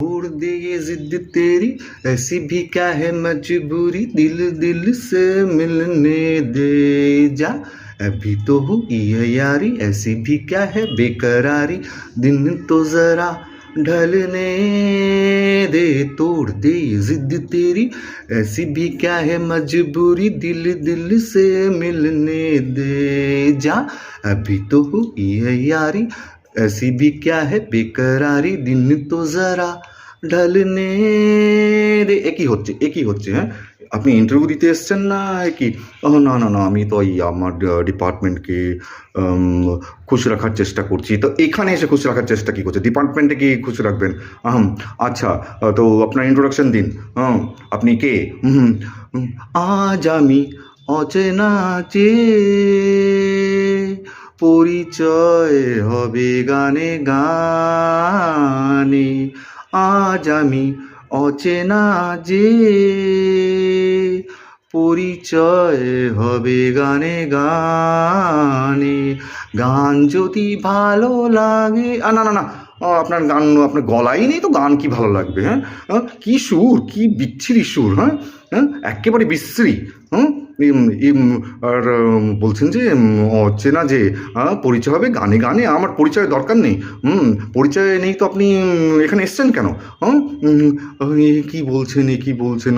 छोड़ दे ये जिद तेरी, ऐसी भी क्या है मजबूरी, दिल दिल से मिलने दे जा। अभी तो हुई है यारी, ऐसी भी क्या है बेकरारी, दिन तो जरा ढलने दे। तोड़ दे ये जिद तेरी, ऐसी भी क्या है मजबूरी, दिल दिल से मिलने दे जा। अभी तो हुई है यारी, ऐसी भी क्या है बेकरारी, दिन तो जरा ঢালনে রে। একই হচ্ছে হ্যাঁ। আপনি ইন্টারভিউ দিতে এসছেন না কি? না না না, আমি তো এই আমার ডিপার্টমেন্টকে খুশি রাখার চেষ্টা করছি। তো এখানে এসে খুশি রাখার চেষ্টা কি করছে? ডিপার্টমেন্টে কি খুশি রাখবেন? আচ্ছা, তো আপনার ইন্ট্রোডাকশন দিন। আপনি কে? আজ আমি অচেনা পরিচয় হবে গানে গানে। আজ আমি অচেনা পরিচয় হবে গানে গানে। গান যদি ভালো লাগে, না না না, আপনার গান, আপনার গলাই নেই তো গান কি ভালো লাগবে? হ্যাঁ, কি সুর, কি বিচ্ছিরি সুর! হ্যাঁ হ্যাঁ, একেবারে বিশ্রী। আর বলছেন যে অচেনা পরিচয় হবে গানে গানে। আমার পরিচয়ের দরকার নেই। পরিচয় নেই তো আপনি এখানে এসছেন কেন? কি বলছেন, কি বলছেন?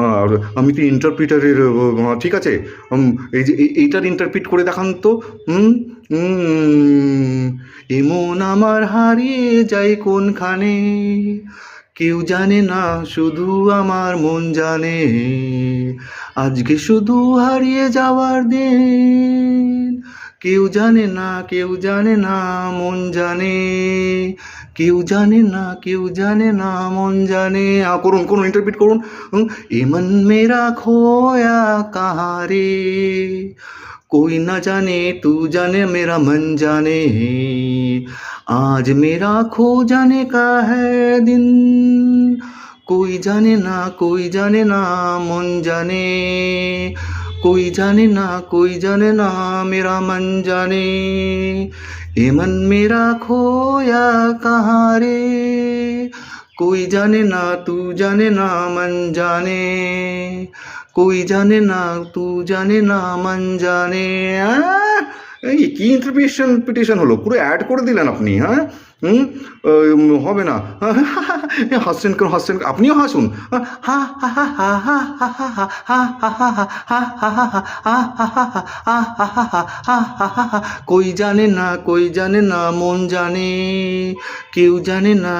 আর আমি তো ইন্টারপ্রিটারের, ঠিক আছে, এই যে এইটার ইন্টারপ্রিট করে দেখান তো। এমন আমার হারিয়ে যায় কোনখানে, কেউ জানে না শুধু আমার মন জানে। আজকে শুধু হারিয়ে যাওয়ার দিন, কেউ জানে না, কেউ জানে না, মন জানে। কেউ জানে না, কেউ জানে না, মন জানে। করুন করুন, ইন্টারপ্রিট করুন। এ মন মেরা খোয়া কাহা রে, कोई ना जाने तू जाने मेरा मन जाने। आज मेरा खो जाने का है दिन, कोई जाने ना, कोई जाने ना, मन जाने। कोई जाने ना, कोई जाने ना, मेरा मन जाने। ये मन मेरा खोया कहाँ रे, कोई जाने ना, तू जाने ना, मन जाने। कोई जाने ना, तू जाने ना, मन जाने। এই কি ইন্টারপ্রিটেশন হলো? পুরো অ্যাড করে দিলেন আপনি। হ্যাঁ, হবে না। হাসছেন কেন? হাসছেন, আপনিও হাসুন। कोई जाने ना, कोई जाने ना, মন জানে। কেউ জানে না।